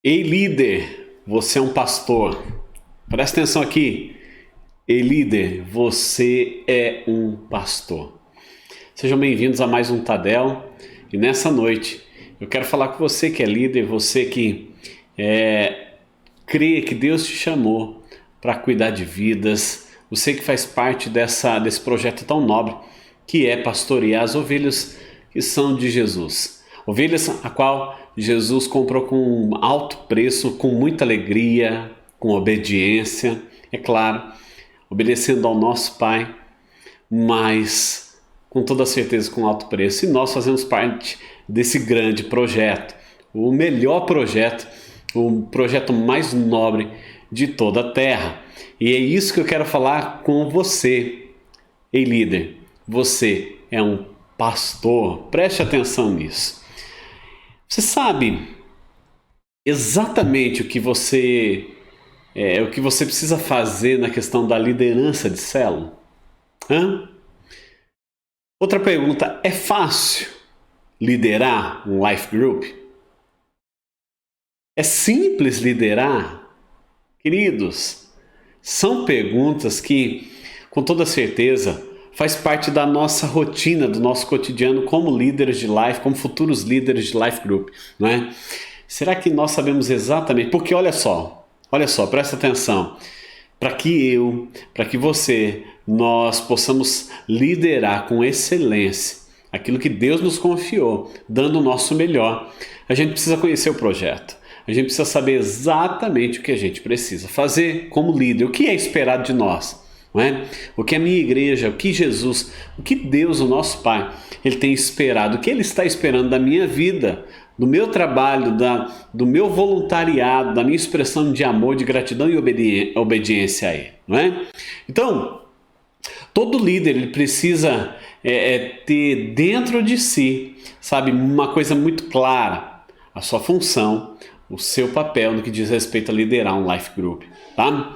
Ei, líder, você é um pastor. Presta atenção aqui. Ei, líder, você é um pastor. Sejam bem-vindos a mais um Tadel. E nessa noite eu quero falar com você que é líder, você que crê que Deus te chamou para cuidar de vidas, você que faz parte desse projeto tão nobre que é pastorear as ovelhas que são de Jesus. Ovelhas a qual Jesus comprou com alto preço, com muita alegria, com obediência, é claro, obedecendo ao nosso Pai, mas com toda certeza com alto preço. E nós fazemos parte desse grande projeto, o melhor projeto, o projeto mais nobre de toda a terra. E é isso que eu quero falar com você. Ei, líder, você é um pastor. Preste atenção nisso. Você sabe exatamente o que você precisa fazer na questão da liderança de célula? Hã? Outra pergunta, é fácil liderar um life group? É simples liderar? Queridos, são perguntas que, com toda certeza, faz parte da nossa rotina, do nosso cotidiano como líderes de life, como futuros líderes de life group, não é? Será que nós sabemos exatamente? Porque olha só, presta atenção. Para que você, nós possamos liderar com excelência aquilo que Deus nos confiou, dando o nosso melhor, a gente precisa conhecer o projeto. A gente precisa saber exatamente o que a gente precisa fazer como líder, o que é esperado de nós. Não é? O que a minha igreja, o que Jesus, o que Deus, o nosso Pai, Ele tem esperado, o que Ele está esperando da minha vida, do meu trabalho, do meu voluntariado, da minha expressão de amor, de gratidão e obediência a Ele. Não é? Então, todo líder ele precisa ter dentro de si, sabe, uma coisa muito clara, a sua função, o seu papel no que diz respeito a liderar um life group, tá?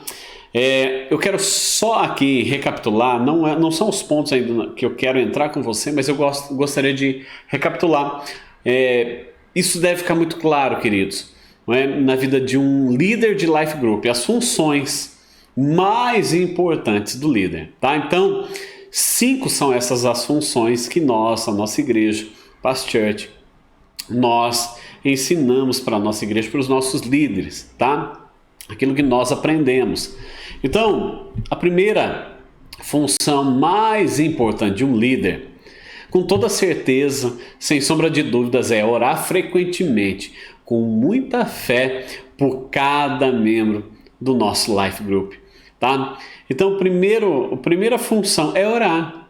Eu quero só aqui recapitular, não são os pontos ainda que eu quero entrar com você, mas eu gostaria de recapitular. Isso deve ficar muito claro, queridos, não é? Na vida de um líder de life group, as funções mais importantes do líder, tá? Então, 5 são essas as funções que nós, a nossa igreja, Past Church, nós ensinamos para a nossa igreja, para os nossos líderes, tá? Aquilo que nós aprendemos. Então, a primeira função mais importante de um líder, com toda certeza, sem sombra de dúvidas, é orar frequentemente, com muita fé por cada membro do nosso life group, tá? Então, a primeira função é orar.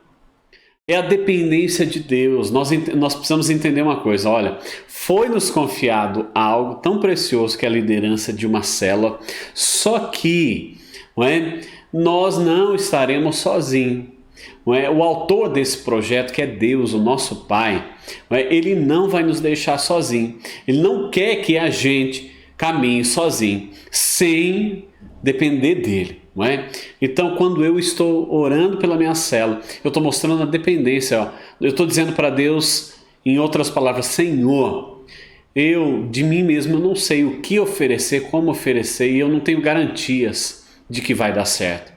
É a dependência de Deus. Nós precisamos entender uma coisa. Olha, foi nos confiado algo tão precioso que é a liderança de uma célula. Só que nós não estaremos sozinhos. O autor desse projeto, que é Deus, o nosso Pai, ele não vai nos deixar sozinho. Ele não quer que a gente caminhe sozinho, sem depender dele. Não é? Então, quando eu estou orando pela minha célula, eu estou mostrando a dependência. Ó. Eu estou dizendo para Deus, em outras palavras, Senhor, de mim mesmo, eu não sei o que oferecer, como oferecer, e eu não tenho garantias de que vai dar certo.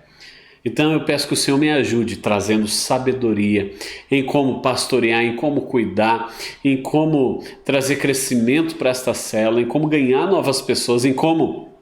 Então, eu peço que o Senhor me ajude, trazendo sabedoria em como pastorear, em como cuidar, em como trazer crescimento para esta célula, em como ganhar novas pessoas, em como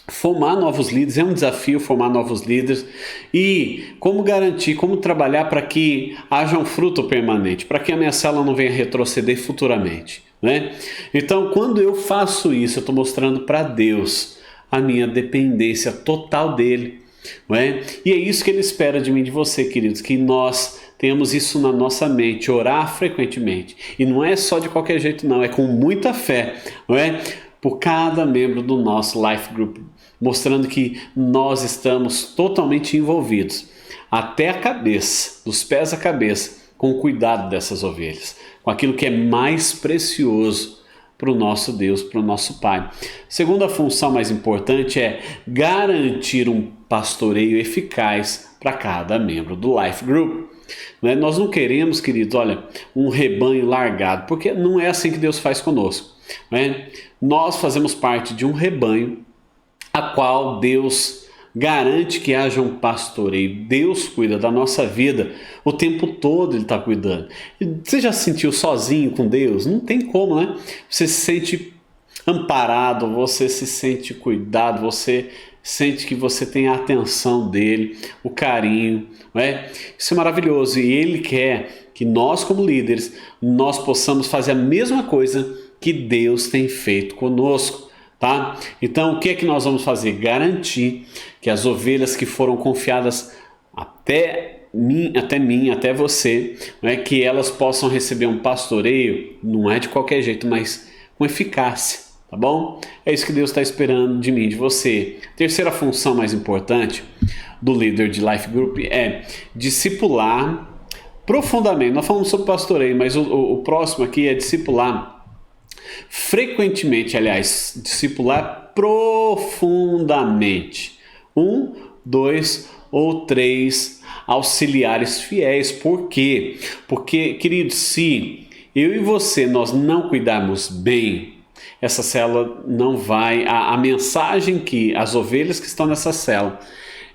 formar novos líderes. É um desafio formar novos líderes, e como garantir, como trabalhar para que haja um fruto permanente, para que a minha célula não venha retroceder futuramente, né? Então, quando eu faço isso, eu estou mostrando para Deus a minha dependência total dele, não é? E é isso que Ele espera de mim e de você, queridos, que nós tenhamos isso na nossa mente, orar frequentemente, e não é só de qualquer jeito não, é com muita fé, não é? Por cada membro do nosso life group, mostrando que nós estamos totalmente envolvidos, até a cabeça, dos pés à cabeça, com o cuidado dessas ovelhas, com aquilo que é mais precioso para o nosso Deus, para o nosso Pai. Segunda função mais importante é garantir um pastoreio eficaz para cada membro do life group. Nós não queremos, queridos, olha, um rebanho largado, porque não é assim que Deus faz conosco. nós fazemos parte de um rebanho a qual Deus garante que haja um pastoreio. Deus cuida da nossa vida o tempo todo, Ele está cuidando. Você já se sentiu sozinho com Deus? Não tem como, né? Você se sente amparado, você se sente cuidado, você sente que você tem a atenção dele, o carinho, não é? Isso é maravilhoso, e Ele quer que nós, como líderes, nós possamos fazer a mesma coisa que Deus tem feito conosco. Tá? Então, o que é que nós vamos fazer? Garantir que as ovelhas que foram confiadas até mim, até você, não é, que elas possam receber um pastoreio, não é de qualquer jeito, mas com eficácia, tá bom? É isso que Deus está esperando de mim, de você. Terceira função mais importante do líder de Life Group é discipular profundamente. Nós falamos sobre pastoreio, mas o próximo aqui é discipular frequentemente, aliás, discipular profundamente. 1, 2 ou 3 auxiliares fiéis. Por quê? Porque, queridos, se eu e você nós não cuidarmos bem, essa célula não vai... A mensagem que as ovelhas que estão nessa célula,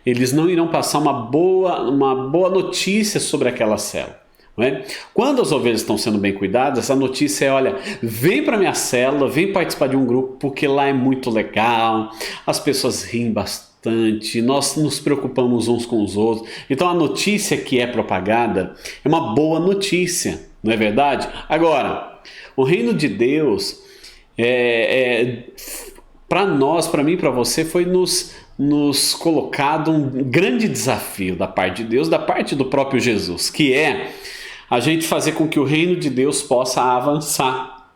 eles não irão passar uma boa notícia sobre aquela célula. Não é? Quando as ovelhas estão sendo bem cuidadas, a notícia é: olha, vem para minha célula, vem participar de um grupo, porque lá é muito legal, as pessoas riem bastante, nós nos preocupamos uns com os outros. Então a notícia que é propagada é uma boa notícia, não é verdade? Agora, o reino de Deus para nós, para mim, para você, foi nos colocado um grande desafio da parte de Deus, da parte do próprio Jesus, que é a gente fazer com que o reino de Deus possa avançar.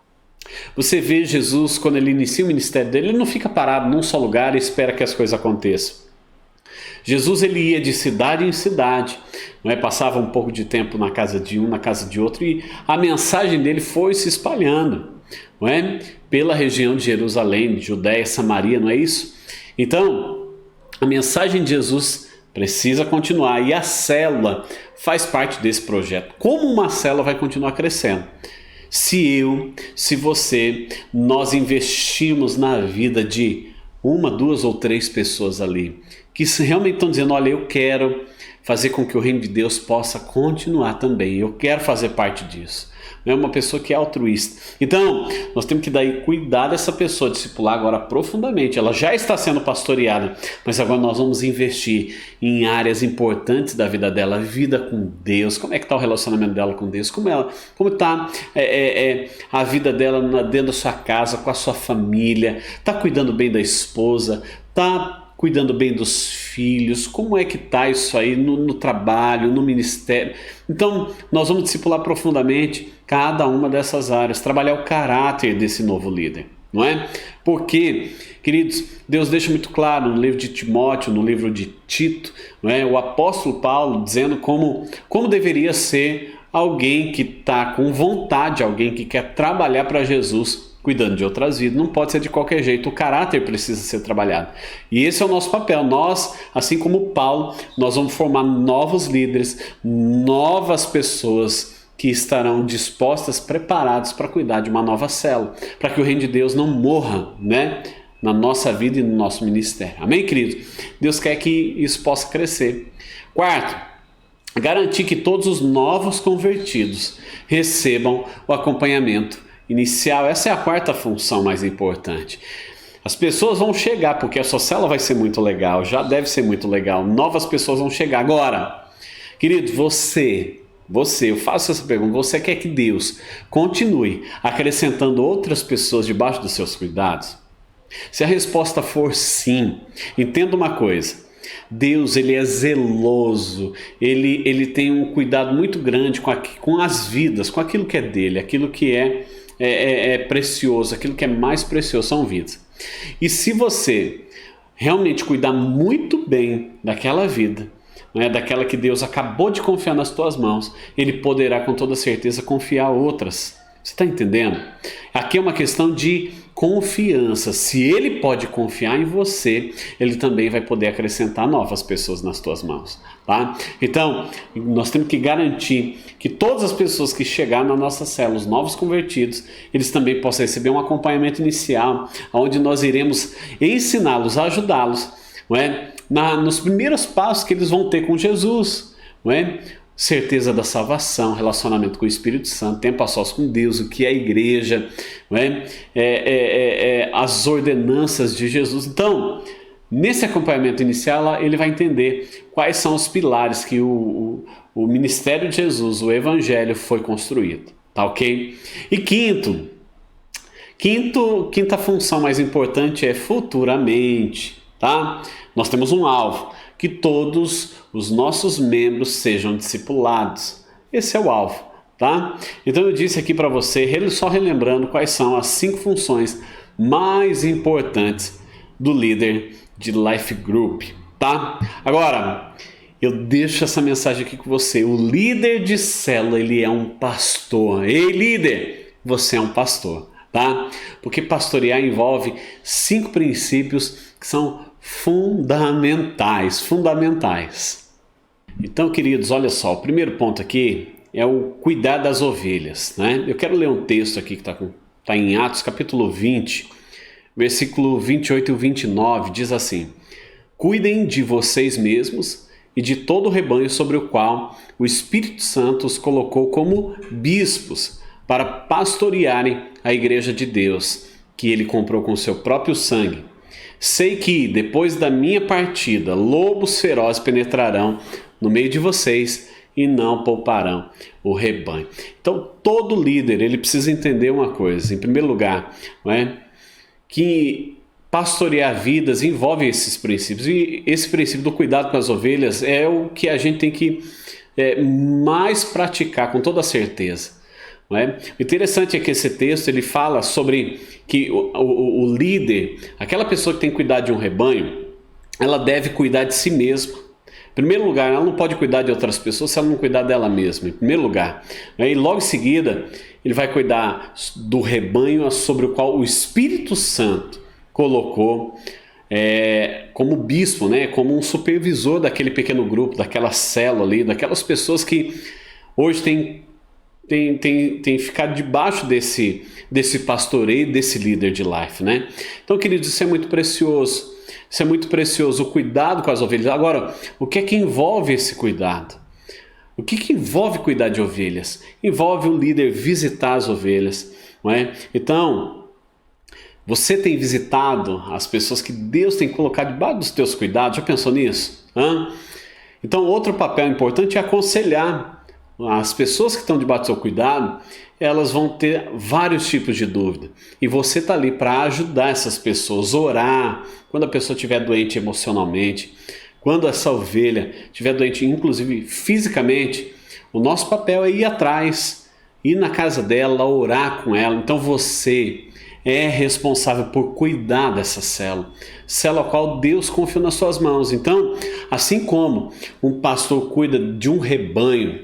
Você vê Jesus, quando ele inicia o ministério dele, ele não fica parado num só lugar e espera que as coisas aconteçam. Jesus, ele ia de cidade em cidade, não é? Passava um pouco de tempo na casa de um, na casa de outro, e a mensagem dele foi se espalhando, não é? Pela região de Jerusalém, de Judéia, Samaria, não é isso? Então, a mensagem de Jesus precisa continuar, e a célula faz parte desse projeto. Como uma célula vai continuar crescendo? Se você, nós investimos na vida de 1, 2 ou 3 pessoas ali, que realmente estão dizendo: olha, eu quero fazer com que o reino de Deus possa continuar também, eu quero fazer parte disso. É uma pessoa que é altruísta. Então, nós temos que daí cuidar dessa pessoa, discipular agora profundamente. Ela já está sendo pastoreada, mas agora nós vamos investir em áreas importantes da vida dela, a vida com Deus. Como é que está o relacionamento dela com Deus? Como está a vida dela dentro da sua casa, com a sua família? Está cuidando bem da esposa? Está cuidando bem dos filhos? Como é que está isso aí no trabalho, no ministério? Então, nós vamos discipular profundamente cada uma dessas áreas, trabalhar o caráter desse novo líder, não é? Porque, queridos, Deus deixa muito claro no livro de Timóteo, no livro de Tito, não é? O apóstolo Paulo dizendo como deveria ser alguém que está com vontade, alguém que quer trabalhar para Jesus, cuidando de outras vidas. Não pode ser de qualquer jeito, o caráter precisa ser trabalhado. E esse é o nosso papel. Nós, assim como Paulo, nós vamos formar novos líderes, novas pessoas que estarão dispostas, preparadas para cuidar de uma nova célula, para que o reino de Deus não morra, né, na nossa vida e no nosso ministério. Amém, querido? Deus quer que isso possa crescer. Quarto, garantir que todos os novos convertidos recebam o acompanhamento inicial. Essa é a quarta função mais importante. As pessoas vão chegar, porque a sua célula vai ser muito legal, já deve ser muito legal, novas pessoas vão chegar. Agora, querido, eu faço essa pergunta: você quer que Deus continue acrescentando outras pessoas debaixo dos seus cuidados? Se a resposta for sim, entenda uma coisa: Deus, ele é zeloso, ele tem um cuidado muito grande com as vidas, com aquilo que é dele, aquilo que é precioso, aquilo que é mais precioso são vidas. E se você realmente cuidar muito bem daquela vida, né, daquela que Deus acabou de confiar nas tuas mãos, ele poderá com toda certeza confiar outras. Você está entendendo? Aqui é uma questão de confiança. Se ele pode confiar em você, ele também vai poder acrescentar novas pessoas nas tuas mãos, tá? Então, nós temos que garantir que todas as pessoas que chegarem na nossa célula, os novos convertidos, eles também possam receber um acompanhamento inicial, onde nós iremos ensiná-los, ajudá-los, não é? Nos primeiros passos que eles vão ter com Jesus, não é? Certeza da salvação, relacionamento com o Espírito Santo, tempo a sós com Deus, o que é a igreja, não é? As ordenanças de Jesus. Então, nesse acompanhamento inicial, ele vai entender quais são os pilares que o ministério de Jesus, o evangelho, foi construído, tá ok? E quinta função mais importante é futuramente, tá? Nós temos um alvo, que todos os nossos membros sejam discipulados. Esse é o alvo, tá? Então eu disse aqui para você, só relembrando quais são as 5 funções mais importantes do líder de Life Group, tá? Agora, eu deixo essa mensagem aqui com você. O líder de célula, ele é um pastor. Ei, líder, você é um pastor, tá? Porque pastorear envolve 5 princípios que são fundamentais. Então, queridos, olha só, o primeiro ponto aqui é o cuidar das ovelhas, né? Eu quero ler um texto aqui que está em Atos capítulo 20, versículo 28 e 29, diz assim: cuidem de vocês mesmos e de todo o rebanho sobre o qual o Espírito Santo os colocou como bispos para pastorearem a igreja de Deus, que ele comprou com seu próprio sangue. Sei que, depois da minha partida, lobos ferozes penetrarão no meio de vocês e não pouparão o rebanho. Então, todo líder, ele precisa entender uma coisa. Em primeiro lugar, não é? Que pastorear vidas envolve esses princípios. E esse princípio do cuidado com as ovelhas é o que a gente tem que mais praticar, com toda certeza. Não é? O interessante é que esse texto ele fala sobre que o líder, aquela pessoa que tem que cuidar de um rebanho, ela deve cuidar de si mesma. Em primeiro lugar, ela não pode cuidar de outras pessoas se ela não cuidar dela mesma, em primeiro lugar. E logo em seguida, ele vai cuidar do rebanho sobre o qual o Espírito Santo colocou como bispo, né? Como um supervisor daquele pequeno grupo, daquela célula ali, daquelas pessoas que hoje tem ficado debaixo desse pastoreio, desse líder de life, né? Então, queridos, isso é muito precioso. Isso é muito precioso, o cuidado com as ovelhas. Agora, o que é que envolve esse cuidado? O que envolve cuidar de ovelhas? Envolve o líder visitar as ovelhas, não é? Então, você tem visitado as pessoas que Deus tem colocado debaixo dos teus cuidados? Já pensou nisso? Então, outro papel importante é aconselhar. As pessoas que estão debaixo do seu cuidado, elas vão ter vários tipos de dúvida. E você está ali para ajudar essas pessoas, orar quando a pessoa estiver doente emocionalmente, quando essa ovelha estiver doente, inclusive fisicamente. O nosso papel é ir atrás, ir na casa dela, orar com ela. Então você é responsável por cuidar dessa célula a qual Deus confiou nas suas mãos. Então, assim como um pastor cuida de um rebanho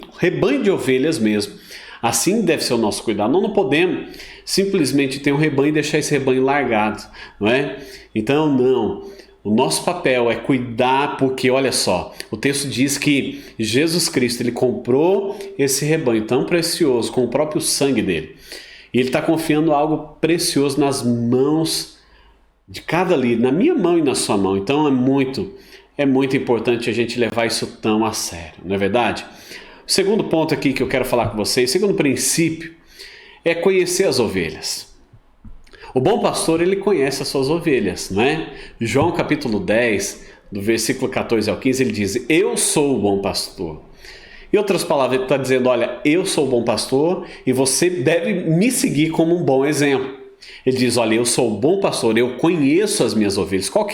de ovelhas mesmo, assim deve ser o nosso cuidado. Nós não podemos simplesmente ter um rebanho e deixar esse rebanho largado, não é? Então, não. O nosso papel é cuidar, porque olha só, o texto diz que Jesus Cristo, ele comprou esse rebanho tão precioso com o próprio sangue dele. E ele está confiando algo precioso nas mãos de cada líder, na minha mão e na sua mão. Então é muito importante a gente levar isso tão a sério, não é verdade? O segundo ponto aqui que eu quero falar com vocês, o segundo princípio, é conhecer as ovelhas. O bom pastor, ele conhece as suas ovelhas, não é? João capítulo 10, do versículo 14 ao 15, ele diz: eu sou o bom pastor. Em outras palavras, ele está dizendo: olha, eu sou o bom pastor e você deve me seguir como um bom exemplo. Ele diz: olha, eu sou o bom pastor, eu conheço as minhas ovelhas. Qual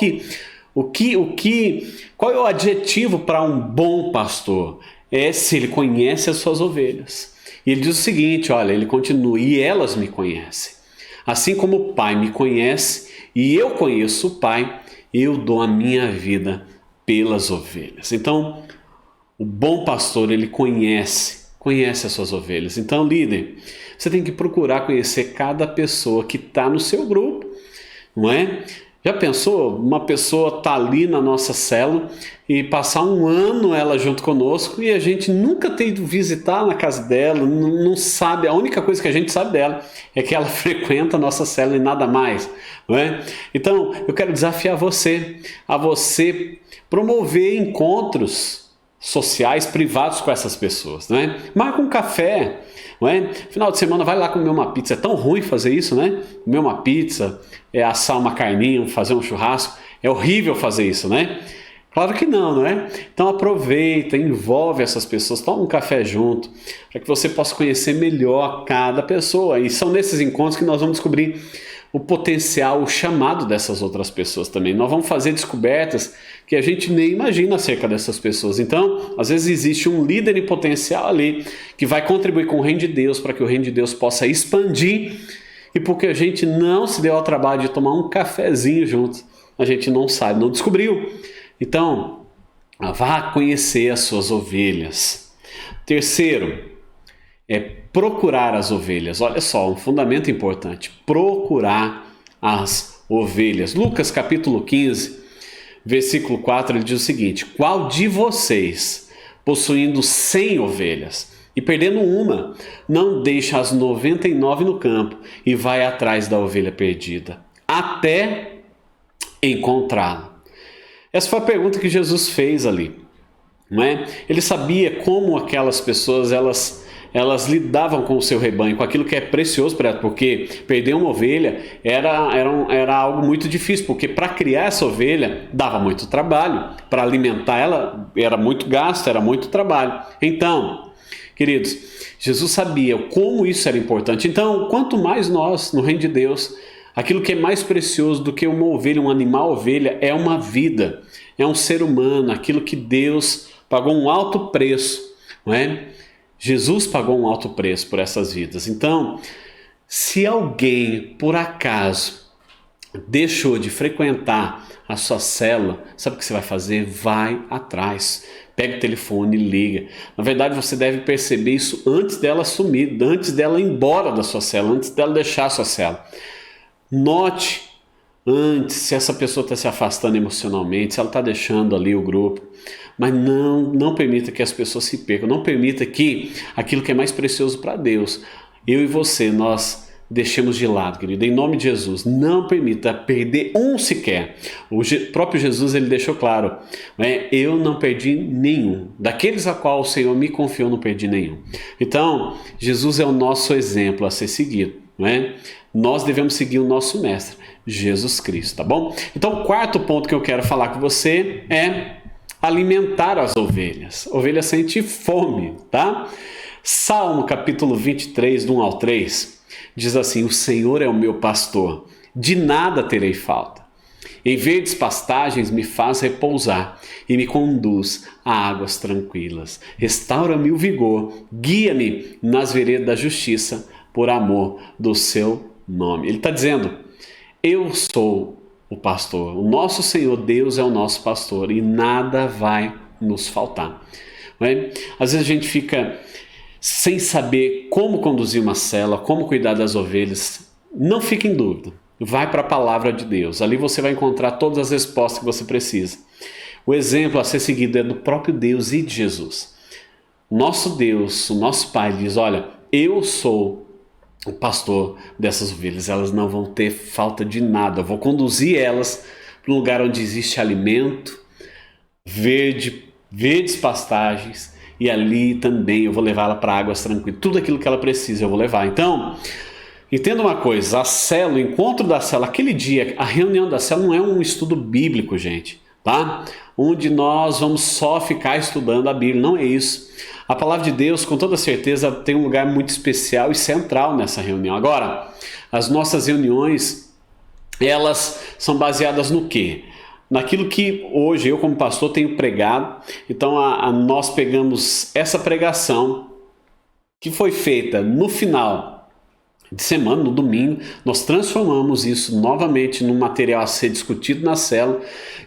é o adjetivo para um bom pastor? É se ele conhece as suas ovelhas. E ele diz o seguinte, olha, ele continua: e elas me conhecem. Assim como o Pai me conhece e eu conheço o Pai, eu dou a minha vida pelas ovelhas. Então, o bom pastor, ele conhece as suas ovelhas. Então, líder, você tem que procurar conhecer cada pessoa que está no seu grupo, não é? Já pensou uma pessoa tá ali na nossa célula e passar um ano ela junto conosco e a gente nunca ter ido visitar na casa dela, não sabe, a única coisa que a gente sabe dela é que ela frequenta a nossa célula e nada mais, não é? Então, eu quero desafiar você a você promover encontros sociais, privados com essas pessoas, né? Marca um café, não é? Final de semana vai lá comer uma pizza. É tão ruim fazer isso, né? Comer uma pizza, assar uma carninha, fazer um churrasco. É horrível fazer isso, né? Claro que não, não é? Então aproveita, envolve essas pessoas, toma um café junto, para que você possa conhecer melhor cada pessoa. E são nesses encontros que nós vamos descobrir o potencial, o chamado dessas outras pessoas também. Nós vamos fazer descobertas que a gente nem imagina acerca dessas pessoas. Então, às vezes existe um líder em potencial ali que vai contribuir com o reino de Deus para que o reino de Deus possa expandir, e porque a gente não se deu ao trabalho de tomar um cafezinho juntos, a gente não sabe, não descobriu. Então, vá conhecer as suas ovelhas. Terceiro, é procurar as ovelhas. Olha só, um fundamento importante: procurar as ovelhas. Lucas capítulo 15, versículo 4, ele diz o seguinte: qual de vocês, possuindo 100 ovelhas e perdendo uma, não deixa as 99 no campo e vai atrás da ovelha perdida, até encontrá-la? Essa foi a pergunta que Jesus fez ali, não é? Ele sabia como aquelas pessoas, elas lidavam com o seu rebanho, com aquilo que é precioso para ela, porque perder uma ovelha era algo muito difícil, porque para criar essa ovelha dava muito trabalho, para alimentar ela era muito gasto, era muito trabalho. Então, queridos, Jesus sabia como isso era importante. Então, quanto mais nós, no reino de Deus, aquilo que é mais precioso do que uma ovelha, um animal ovelha, é uma vida, é um ser humano, aquilo que Deus pagou um alto preço, não é? Jesus pagou um alto preço por essas vidas. Então, se alguém, por acaso, deixou de frequentar a sua célula, sabe o que você vai fazer? Vai atrás. Pega o telefone e liga. Na verdade, você deve perceber isso antes dela sumir, antes dela ir embora da sua célula, antes dela deixar a sua célula. Note antes se essa pessoa está se afastando emocionalmente, se ela está deixando ali o grupo. Mas não permita que as pessoas se percam, não permita que aquilo que é mais precioso para Deus, eu e você, nós deixemos de lado, querido, em nome de Jesus. Não permita perder um sequer. O próprio Jesus, ele deixou claro, né? Eu não perdi nenhum, daqueles a qual o Senhor me confiou, não perdi nenhum. Então, Jesus é o nosso exemplo a ser seguido, né? Nós devemos seguir o nosso mestre, Jesus Cristo, tá bom? Então, o quarto ponto que eu quero falar com você é alimentar as ovelhas. A ovelha sente fome, tá? Salmo capítulo 23, do 1 ao 3, diz assim: o Senhor é o meu pastor, de nada terei falta. Em verdes pastagens me faz repousar e me conduz a águas tranquilas. Restaura-me o vigor, guia-me nas veredas da justiça, por amor do seu nome. Ele está dizendo: eu sou o pastor, o nosso Senhor Deus é o nosso pastor e nada vai nos faltar. Não é? Às vezes a gente fica sem saber como conduzir uma célula, como cuidar das ovelhas. Não fique em dúvida, vai para a palavra de Deus, ali você vai encontrar todas as respostas que você precisa. O exemplo a ser seguido é do próprio Deus e de Jesus. Nosso Deus, o nosso Pai diz: olha, eu sou o pastor dessas ovelhas, elas não vão ter falta de nada, eu vou conduzir elas para um lugar onde existe alimento, verdes pastagens, e ali também eu vou levá-la para águas tranquilas, tudo aquilo que ela precisa eu vou levar. Então, entenda uma coisa, a célula, o encontro da célula, aquele dia, a reunião da célula não é um estudo bíblico, gente, tá? Onde nós vamos só ficar estudando a Bíblia, não é isso. A palavra de Deus, com toda certeza, tem um lugar muito especial e central nessa reunião. Agora, as nossas reuniões, elas são baseadas no quê? Naquilo que hoje eu, como pastor, tenho pregado. Então, nós pegamos essa pregação que foi feita no final de semana, no domingo, nós transformamos isso novamente num material a ser discutido na célula,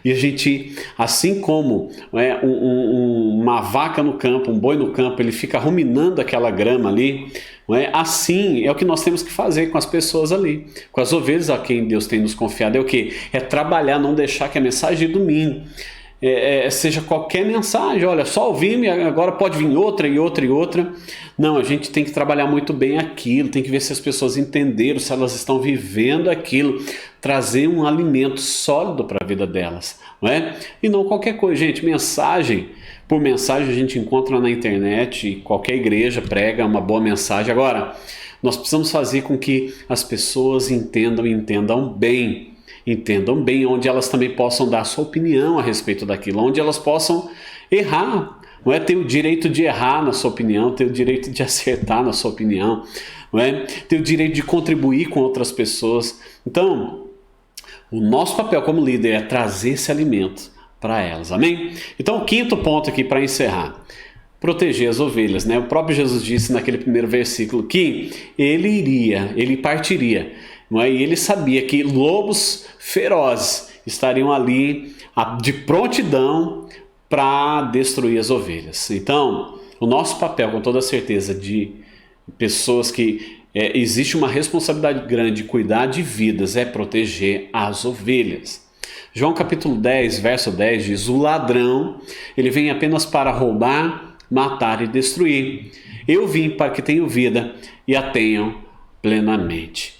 e a gente, assim como uma vaca no campo, um boi no campo, ele fica ruminando aquela grama ali, Não é? Assim é o que nós temos que fazer com as pessoas ali, com as ovelhas a quem Deus tem nos confiado. É o que? É trabalhar, não deixar que a mensagem de domingo seja qualquer mensagem. Olha, só ouvimos, agora pode vir outra e outra e outra. Não, a gente tem que trabalhar muito bem aquilo, tem que ver se as pessoas entenderam, se elas estão vivendo aquilo, trazer um alimento sólido para a vida delas, não é? E não qualquer coisa, gente. Mensagem por mensagem a gente encontra na internet, qualquer igreja prega uma boa mensagem. Agora, nós precisamos fazer com que as pessoas entendam bem, onde elas também possam dar a sua opinião a respeito daquilo, onde elas possam errar, não é? Ter o direito de errar na sua opinião, ter o direito de acertar na sua opinião, não é? Ter o direito de contribuir com outras pessoas. Então, o nosso papel como líder é trazer esse alimento para elas, amém? Então, o quinto ponto aqui para encerrar: proteger as ovelhas, né? O próprio Jesus disse naquele primeiro versículo que ele partiria, não é? E ele sabia que lobos ferozes estariam ali de prontidão para destruir as ovelhas. Então, o nosso papel, com toda certeza, de pessoas que existe uma responsabilidade grande de cuidar de vidas, é proteger as ovelhas. João capítulo 10, verso 10 diz: o ladrão, ele vem apenas para roubar, matar e destruir. Eu vim para que tenham vida e a tenham plenamente.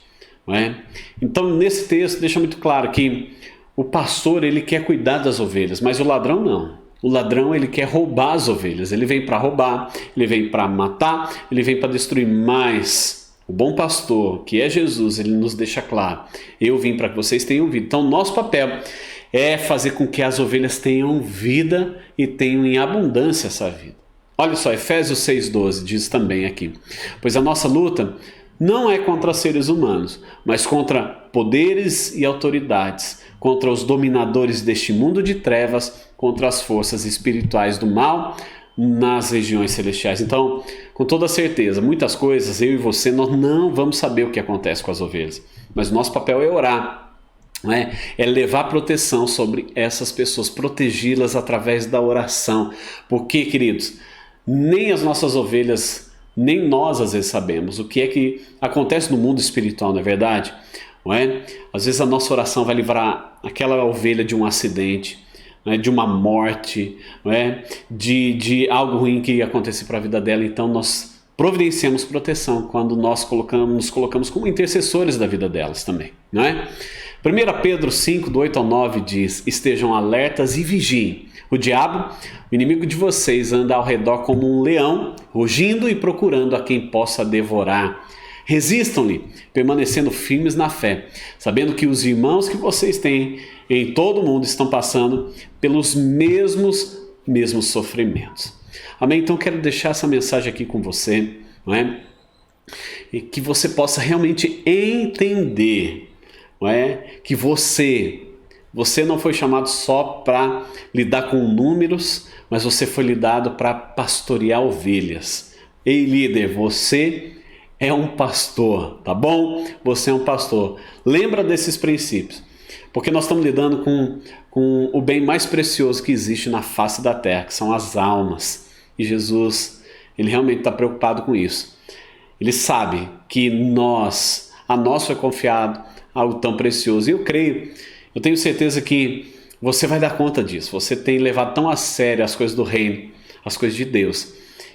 Não é? Então, nesse texto deixa muito claro que o pastor, ele quer cuidar das ovelhas, mas o ladrão não. O ladrão, ele quer roubar as ovelhas. Ele vem para roubar, ele vem para matar, ele vem para destruir. Mas o bom pastor, que é Jesus, ele nos deixa claro: eu vim para que vocês tenham vida. Então, nosso papel é fazer com que as ovelhas tenham vida e tenham em abundância essa vida. Olha só, Efésios 6,12 diz também aqui: pois a nossa luta não é contra seres humanos, mas contra poderes e autoridades, contra os dominadores deste mundo de trevas, contra as forças espirituais do mal nas regiões celestiais. Então, com toda certeza, muitas coisas, eu e você, nós não vamos saber o que acontece com as ovelhas, mas o nosso papel é orar, é levar proteção sobre essas pessoas, protegê-las através da oração. Porque, queridos, nem as nossas ovelhas, nem nós às vezes sabemos o que é que acontece no mundo espiritual, não é verdade? Não é? Às vezes a nossa oração vai livrar aquela ovelha de um acidente, não é? De uma morte, não é? de algo ruim que ia acontecer para a vida dela. Então nós providenciamos proteção quando nós nos colocamos como intercessores da vida delas também, não é? 1 Pedro 5, do 8 ao 9 diz: estejam alertas e vigiem. O diabo, o inimigo de vocês, anda ao redor como um leão, rugindo e procurando a quem possa devorar. Resistam-lhe, permanecendo firmes na fé, sabendo que os irmãos que vocês têm em todo o mundo estão passando pelos mesmos sofrimentos. Amém? Então quero deixar essa mensagem aqui com você, não é? E que você possa realmente entender, não é? Que você não foi chamado só para lidar com números, mas você foi lidado para pastorear ovelhas. Ei, líder, você é um pastor, tá bom? Você é um pastor. Lembra desses princípios, porque nós estamos lidando com o bem mais precioso que existe na face da terra, que são as almas. E Jesus, ele realmente está preocupado com isso. Ele sabe que a nós foi confiado algo tão precioso. E eu tenho certeza que você vai dar conta disso. Você tem levado tão a sério as coisas do reino, as coisas de Deus.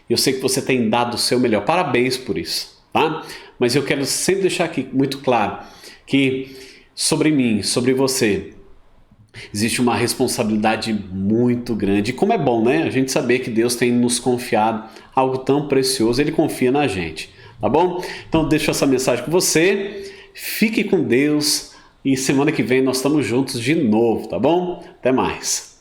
Eu sei que você tem dado o seu melhor. Parabéns por isso, tá? Mas eu quero sempre deixar aqui muito claro que sobre mim, sobre você, existe uma responsabilidade muito grande. E como é bom, né? A gente saber que Deus tem nos confiado algo tão precioso. Ele confia na gente, tá bom? Então deixo essa mensagem com você. Fique com Deus. E semana que vem nós estamos juntos de novo, tá bom? Até mais.